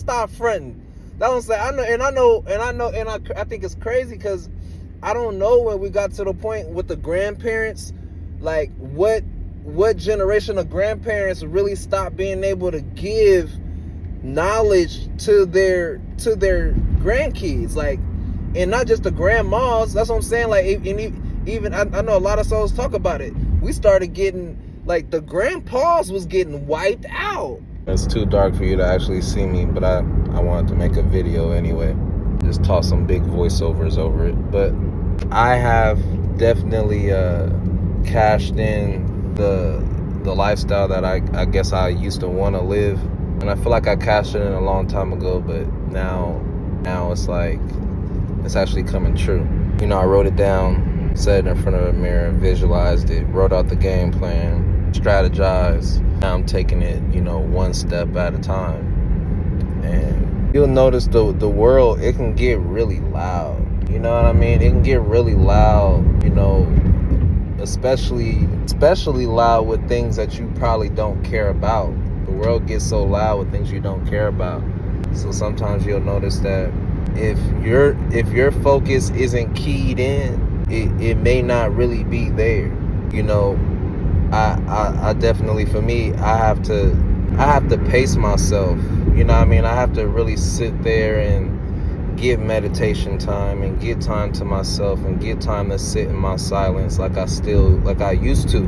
stop fronting. That's what I'm saying. I think it's crazy because I don't know when we got to the point with the grandparents, like what generation of grandparents really stopped being able to give knowledge to their grandkids, like, and not just the grandmas. That's what I'm saying. Like, even I know a lot of souls talk about it. We started getting, like, the grandpas was getting wiped out. It's too dark for you to actually see me, but I wanted to make a video anyway. Just toss some big voiceovers over it. But I have definitely cashed in the lifestyle that I guess I used to want to live. And I feel like I cashed it in a long time ago, but now it's like, it's actually coming true. You know, I wrote it down, said it in front of a mirror, visualized it, wrote out the game plan, strategized. Now I'm taking it, you know, one step at a time. And you'll notice the world, it can get really loud. You know what I mean? It can get really loud, you know, especially loud with things that you probably don't care about. The world gets so loud with things you don't care about. So sometimes you'll notice that if your focus isn't keyed in, it may not really be there. You know, I definitely, for me, I have to pace myself. You know what I mean? I have to really sit there and get meditation time and get time to myself and get time to sit in my silence like I used to.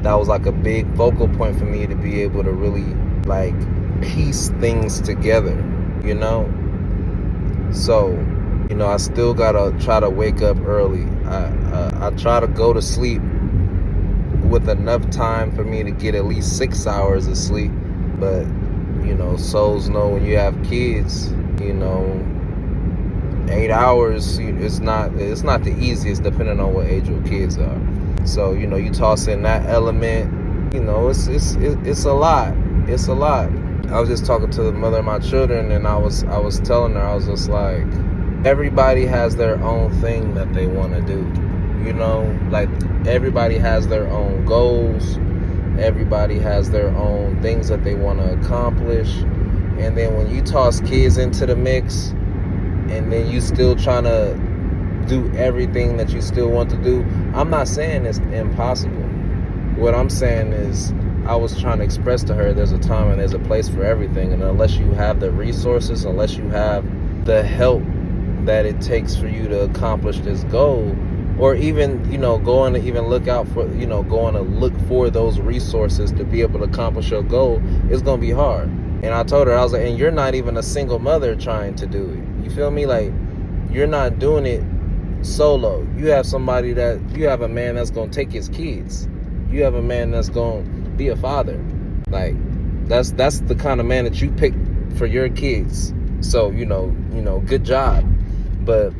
That was like a big focal point for me to be able to really, like, piece things together, you know? So, you know, I still gotta try to wake up early. I try to go to sleep with enough time for me to get at least 6 hours of sleep. But, you know, souls know when you have kids, you know, 8 hours, it's not the easiest, depending on what age your kids are. So, you know, you toss in that element, you know, it's a lot. It's a lot. I was just talking to the mother of my children, and I was telling her, I was just like, everybody has their own thing that they want to do. You know, like, everybody has their own goals. Everybody has their own things that they want to accomplish. And then when you toss kids into the mix, and then you still trying to do everything that you still want to do, I'm not saying it's impossible. What I'm saying is, I was trying to express to her, there's a time and there's a place for everything. And unless you have the resources, unless you have the help that it takes for you to accomplish this goal, or even, you know, going to even look out for, you know, going to look for those resources to be able to accomplish your goal, it's going to be hard. And I told her, I was like, and you're not even a single mother trying to do it. You feel me? Like, you're not doing it solo. You have you have a man that's going to take his kids. You have a man that's going to be a father. Like, that's the kind of man that you pick for your kids. So, you know, good job. But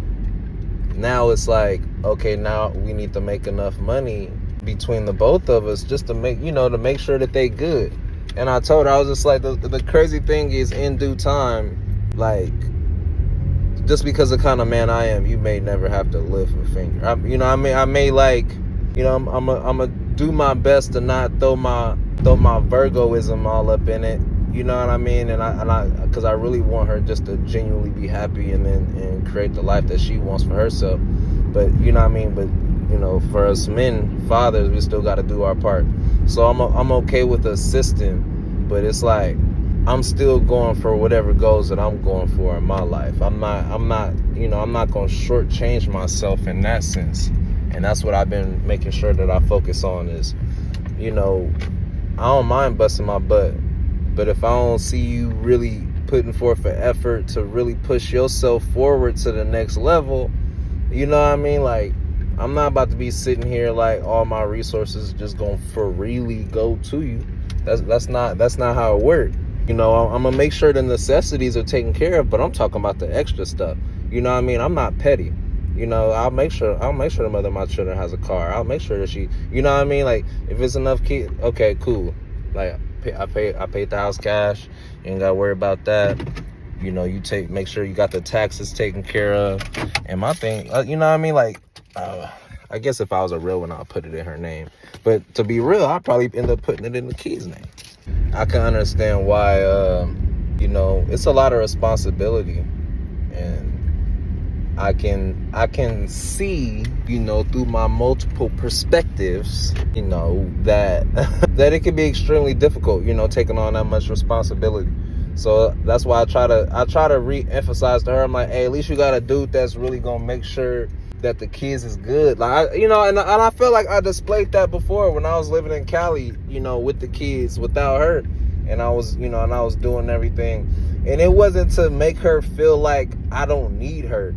now it's like, okay, now we need to make enough money between the both of us just to make, you know, to make sure that they good. And I told her, I was just like, the crazy thing is, in due time, like, just because of the kind of man I am, you may never have to lift a finger. I may like, you know, I'm a do my best to not throw my Virgoism all up in it. You know what I mean? And I because I really want her just to genuinely be happy and create the life that she wants for herself. But, you know what I mean? But, you know, for us men, fathers, we still got to do our part. So I'm okay with assisting, but it's like, I'm still going for whatever goals that I'm going for in my life. I'm not going to shortchange myself in that sense. And that's what I've been making sure that I focus on is, you know, I don't mind busting my butt, but if I don't see you really putting forth an effort to really push yourself forward to the next level, you know what I mean? Like, I'm not about to be sitting here like all my resources just going to freely go to you. That's not how it works. You know, I'm gonna make sure the necessities are taken care of, but I'm talking about the extra stuff. You know what I mean? I'm not petty. You know, I'll make sure the mother of my children has a car. I'll make sure that she, you know what I mean? Like, if it's enough kids, okay, cool. Like, I paid the house cash. You ain't gotta worry about that. You know, make sure you got the taxes taken care of. And my thing, you know what I mean? Like, I guess if I was a real one, I'll put it in her name. But to be real, I'd probably end up putting it in the kid's name. I can understand why you know, it's a lot of responsibility. And I can see, you know, through my multiple perspectives, you know, that that it can be extremely difficult, you know, taking on that much responsibility. So that's why I try to re-emphasize to her. I'm like, hey, at least you got a dude that's really gonna make sure that the kids is good. Like, you know, and I feel like I displayed that before when I was living in Cali, you know, with the kids without her, and I was, you know, and I was doing everything, and it wasn't to make her feel like I don't need her.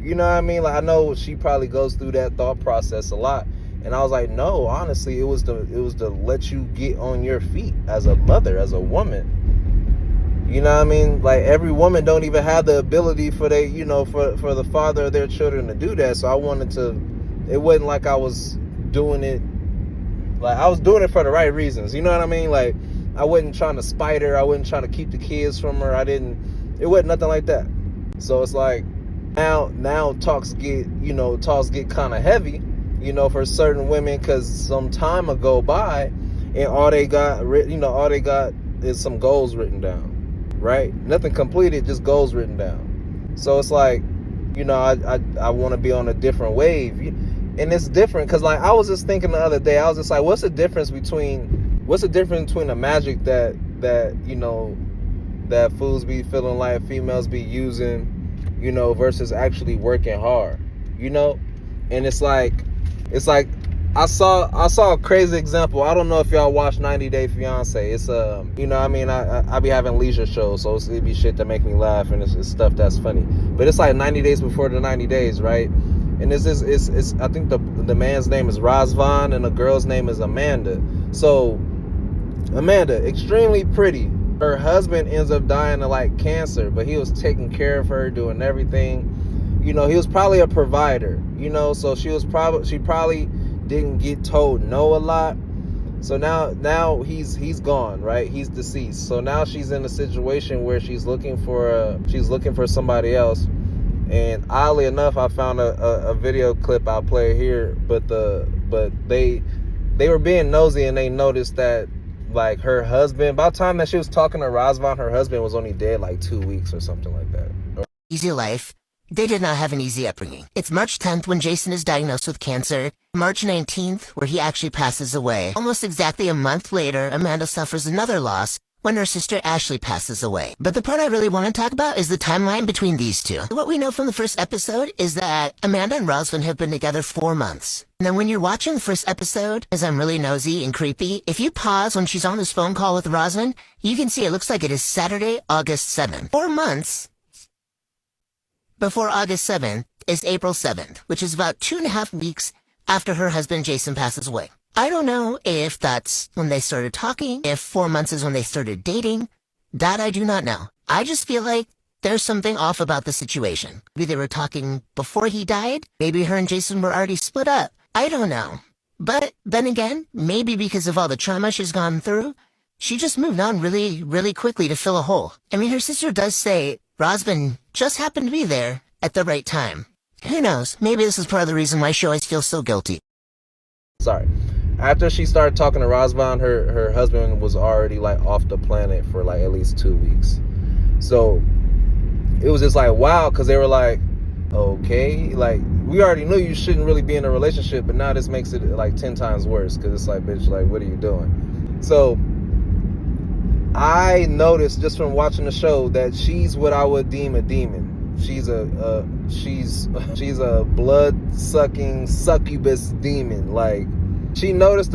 You know what I mean? Like, I know she probably goes through that thought process a lot. And I was like, no, honestly, it was to let you get on your feet as a mother, as a woman. You know what I mean? Like, every woman don't even have the ability for they, you know, for the father of their children to do that. So I wanted to, it wasn't like I was doing it, like, I was doing it for the right reasons. You know what I mean? Like, I wasn't trying to spite her. I wasn't trying to keep the kids from her. It wasn't nothing like that. So it's like, now talks get kind of heavy, you know, for certain women, because some time will go by and all they got is some goals written down, right? Nothing completed, just goals written down. So it's like, you know, I want to be on a different wave. And it's different because, like, I was just thinking the other day, I was just like, what's the difference between the magic that you know, that fools be feeling like females be using, you know, versus actually working hard, you know? And it's like I saw a crazy example. I don't know if y'all watch 90 Day Fiance. It's you know, I mean, I be having leisure shows, so it be shit that make me laugh, and it's stuff that's funny. But it's like 90 days before the 90 days, right? And it's I think the man's name is Razvan and the girl's name is Amanda. So Amanda, extremely pretty. Her husband ends up dying of like cancer, but he was taking care of her, doing everything. You know, he was probably a provider, you know, so she probably didn't get told no a lot. So now he's gone, right? He's deceased. So now she's in a situation where she's looking for somebody else. And oddly enough, I found a video clip I'll play here, but they were being nosy and they noticed that, like, her husband, by the time that she was talking to Razvan, her husband was only dead like 2 weeks or something like that. Easy life. They did not have an easy upbringing. It's March 10th when Jason is diagnosed with cancer. March 19th where he actually passes away. Almost exactly a month later, Amanda suffers another loss when her sister Ashley passes away. But the part I really want to talk about is the timeline between these two. What we know from the first episode is that Amanda and Rosalind have been together 4 months. And then when you're watching the first episode, as I'm really nosy and creepy, if you pause when she's on this phone call with Rosalind, you can see it looks like it is Saturday, August 7th. 4 months before August 7th is April 7th, which is about 2.5 weeks after her husband Jason passes away. I don't know if that's when they started talking, if 4 months is when they started dating. That I do not know. I just feel like there's something off about the situation. Maybe they were talking before he died. Maybe her and Jason were already split up. I don't know. But then again, maybe because of all the trauma she's gone through, she just moved on really, really quickly to fill a hole. I mean, her sister does say Rosman just happened to be there at the right time. Who knows? Maybe this is part of the reason why she always feels so guilty. Sorry. After she started talking to Razvan, her husband was already like off the planet for like at least 2 weeks. So it was just like, wow, because they were like, okay, like, we already knew you shouldn't really be in a relationship, but now this makes it like 10 times worse, because it's like, bitch, like, what are you doing? So I noticed just from watching the show that she's what I would deem a demon. She's a blood-sucking succubus demon. Like, she noticed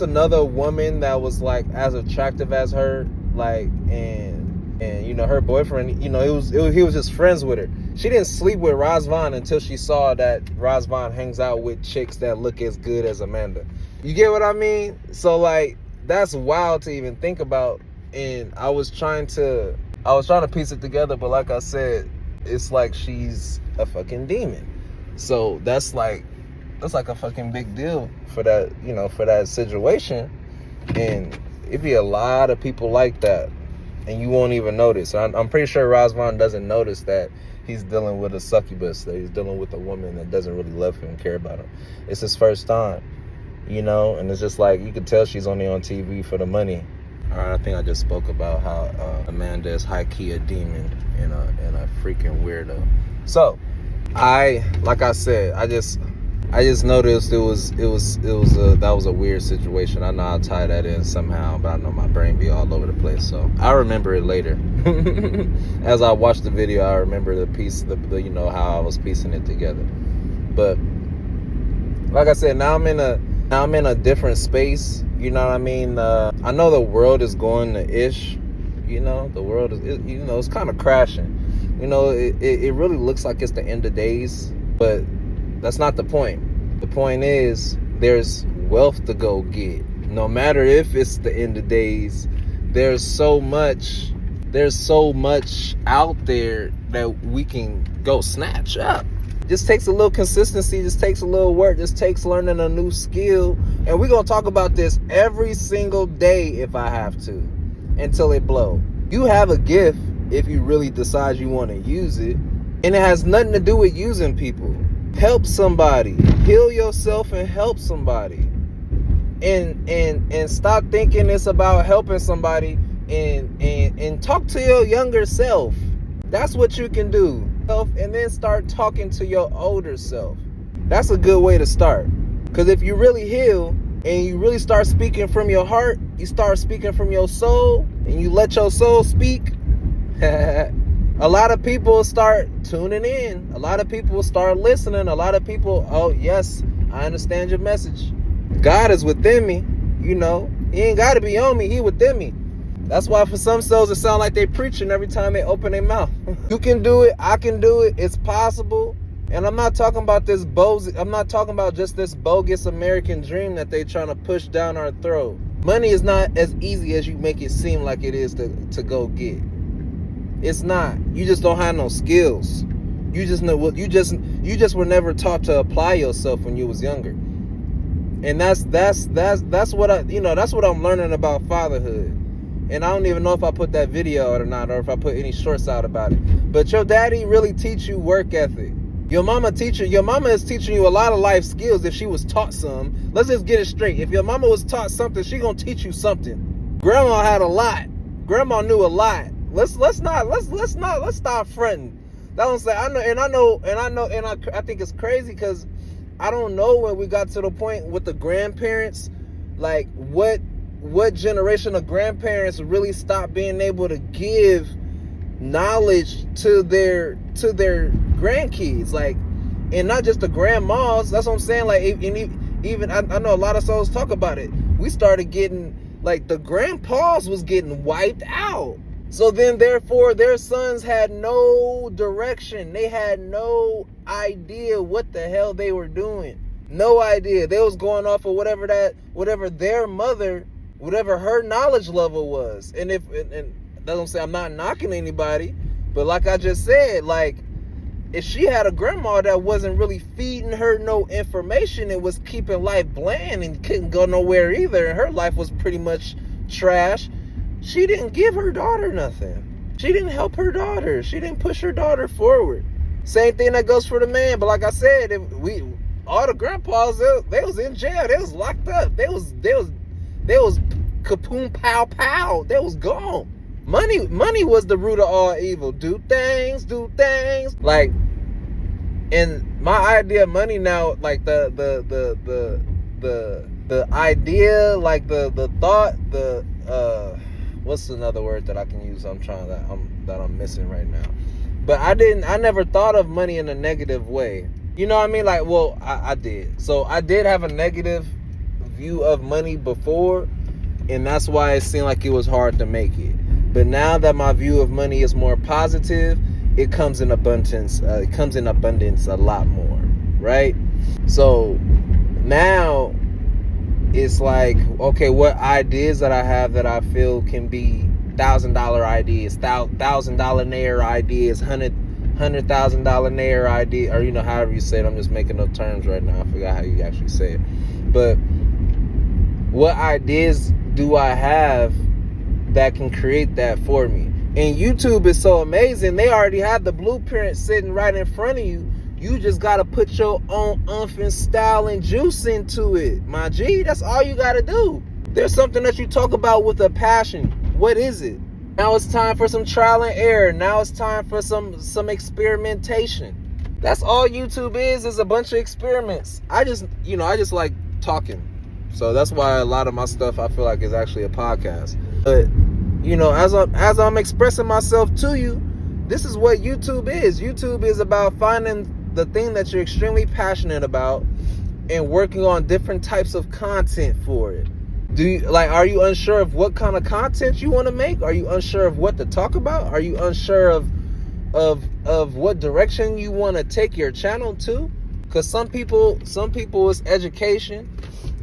another woman that was like as attractive as her, like, and you know, her boyfriend, you know, he was just friends with her. She didn't sleep with Razvan until she saw that Razvan hangs out with chicks that look as good as Amanda. You get what I mean? So like, that's wild to even think about. And I was trying to piece it together, but like I said, it's like she's a fucking demon. So that's like a fucking big deal for that, you know, for that situation. And it'd be a lot of people like that, and you won't even notice. I'm pretty sure Razvan doesn't notice that he's dealing with a succubus, that he's dealing with a woman that doesn't really love him and care about him. It's his first time, you know, and it's just like, you could tell she's only on TV for the money. All right, I think I just spoke about how Amanda is high-key a demon and a freaking weirdo. So, like I said, I just noticed that was a weird situation. I know I'll tie that in somehow, but I know my brain be all over the place. So I remember it later. As I watched the video, I remember the piece, the how I was piecing it together. But like I said, now I'm in a different space. You know what I mean? I know the world is going to ish. The world is, it's kind of crashing. It really looks like it's the end of days, but that's not the point. The point is there's wealth to go get. No matter if it's the end of days, there's so much out there that we can go snatch up. Just takes a little consistency, just takes a little work, just takes learning a new skill. And we're going to talk about this every single day if I have to, until it blow. You have a gift if you really decide you want to use it. And it has nothing to do with using people. Help somebody. Heal yourself and help somebody. And stop thinking it's about helping somebody and talk to your younger self. That's what you can do. And then start talking to your older self. That's a good way to start. Because if you really heal and you really start speaking from your heart, you start speaking from your soul, and you let your soul speak, a lot of people start tuning in. A lot of people start listening. A lot of people, oh yes, I understand your message. God is within me. He ain't got to be on me. He within me. That's why for some souls it sounds like they preaching every time they open their mouth. You can do it. I can do it. It's possible. And I'm not talking about I'm not talking about just this bogus American dream that they trying to push down our throat. Money is not as easy as you make it seem like it is to go get. It's not. You just don't have no skills. You just know what you just were never taught to apply yourself when you was younger. And that's what that's what I'm learning about fatherhood. And I don't even know if I put that video out or not, or if I put any shorts out about it. But your daddy really teach you work ethic. Your mama is teaching you a lot of life skills if she was taught some. Let's just get it straight. If your mama was taught something, she gonna teach you something. Grandma had a lot. Grandma knew a lot. Let's stop fronting. That don't say I think it's crazy because I don't know when we got to the point with the grandparents, like what generation of grandparents really stopped being able to give knowledge to their grandkids, like, and not just the grandmas. That's what I'm saying. Like, even I know a lot of souls talk about it. We started getting, like, the grandpas was getting wiped out. So then, therefore, their sons had no direction. They had no idea what the hell they were doing. No idea. They was going off of whatever their mother, whatever her knowledge level was. And that's what I'm saying. I'm not knocking anybody, but like I just said, like, if she had a grandma that wasn't really feeding her no information and was keeping life bland and couldn't go nowhere either, and her life was pretty much trash, she didn't give her daughter nothing. She didn't help her daughter. She didn't push her daughter forward. Same thing that goes for the man. But like I said, all the grandpas, they was in jail. They was locked up. They was kapoom pow pow. They was gone. Money was the root of all evil. Do things. Like, and my idea of money now, like the idea, like the thought, what's another word that I can use? That I'm missing right now. But I never thought of money in a negative way. You know what I mean? Like, well, I did. So I did have a negative view of money before, and that's why it seemed like it was hard to make it. But now that my view of money is more positive, it comes in abundance. It comes in abundance a lot more, right? So now it's like, okay, what ideas that I have that I feel can be $1,000 ideas, $1,000 naira ideas, $100,000 naira idea, or however you say it. I'm just making up terms right now. I forgot how you actually say it. But what ideas do I have that can create that for me? And YouTube is so amazing. They already have the blueprint sitting right in front of you. You just got to put your own umph and style and juice into it, my G. That's all you got to do. There's something that you talk about with a passion. What is it? Now it's time for some trial and error. Now it's time for some experimentation. That's all YouTube is a bunch of experiments. I just like talking. So that's why a lot of my stuff I feel like is actually a podcast. But as I'm expressing myself to you, this is what YouTube is. YouTube is about finding the thing that you're extremely passionate about and working on different types of content for it. Are you unsure of what kind of content you want to make? Are you unsure of what to talk about? Are you unsure of what direction you want to take your channel to? Because some people it's education,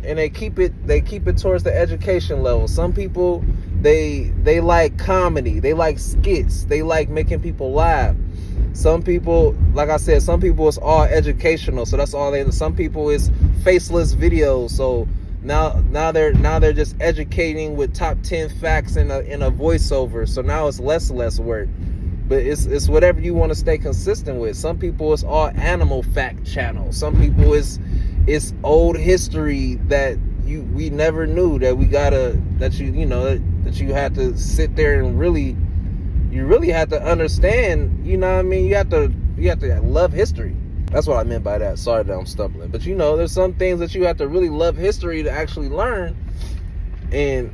and they keep it towards the education level. Some people they like comedy, they like skits, they like making people laugh. Some people, like I said, some people it's all educational, so that's all they. Some people it's faceless videos, so now they're just educating with top 10 facts in a voiceover. So now it's less work. But it's whatever you want to stay consistent with. Some people it's all animal fact channels. Some people it's old history that we never knew, that you had to sit there and you really had to understand. You know what I mean? You have to love history. That's what I meant by that. Sorry that I'm stumbling. But there's some things that you have to really love history to actually learn. And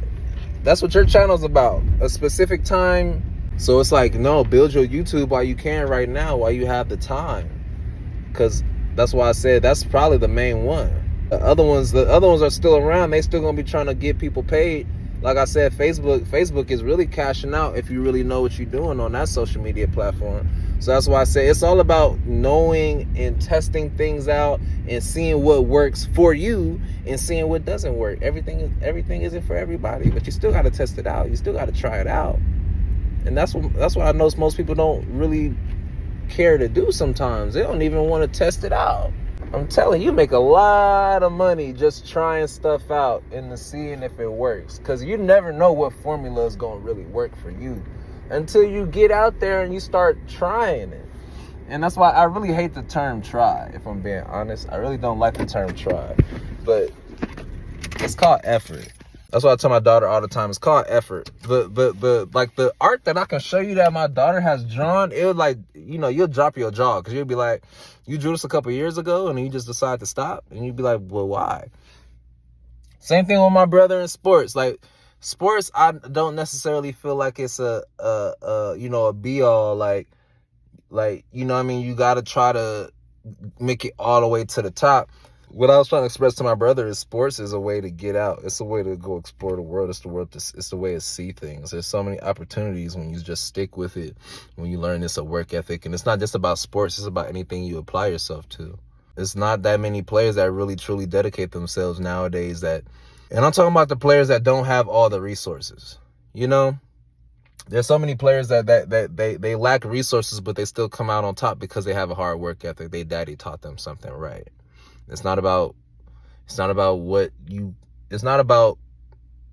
that's what your channel's about. A specific time. So it's like, no, build your YouTube while you can right now, while you have the time. Because that's why I said that's probably the main one. The other ones are still around. They still gonna be trying to get people paid. Like I said, Facebook is really cashing out if you really know what you're doing on that social media platform. So that's why I say it's all about knowing and testing things out and seeing what works for you and seeing what doesn't work. Everything isn't for everybody, but you still got to test it out. You still got to try it out. And that's what I know most people don't really care to do sometimes. They don't even want to test it out. I'm telling you, make a lot of money just trying stuff out and seeing if it works. Because you never know what formula is going to really work for you until you get out there and you start trying it. And that's why I really hate the term try, if I'm being honest. I really don't like the term try. But it's called effort. That's what I tell my daughter all the time. It's called effort. The art that I can show you that my daughter has drawn, it would you'll drop your jaw, because you'll be like, you drew this a couple years ago and you just decide to stop, and you'd be like, well, why? Same thing with my brother in sports. Like sports, I don't necessarily feel like it's a be all. Like you know what I mean? You got to try to make it all the way to the top. What I was trying to express to my brother is sports is a way to get out. It's a way to go explore the world. It's the way to see things. There's so many opportunities when you just stick with it, when you learn it's a work ethic. And it's not just about sports. It's about anything you apply yourself to. It's not that many players that really, truly dedicate themselves nowadays. And I'm talking about the players that don't have all the resources. There's so many players that they lack resources, but they still come out on top because they have a hard work ethic. Their daddy taught them something right. It's not about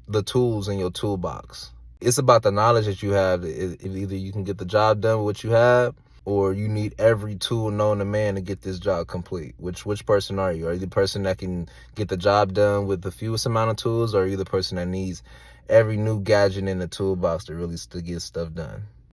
the tools in your toolbox. It's about the knowledge that you have. Either you can get the job done with what you have, or you need every tool known to man to get this job complete. Which person are you? Are you the person that can get the job done with the fewest amount of tools, or are you the person that needs every new gadget in the toolbox to get stuff done?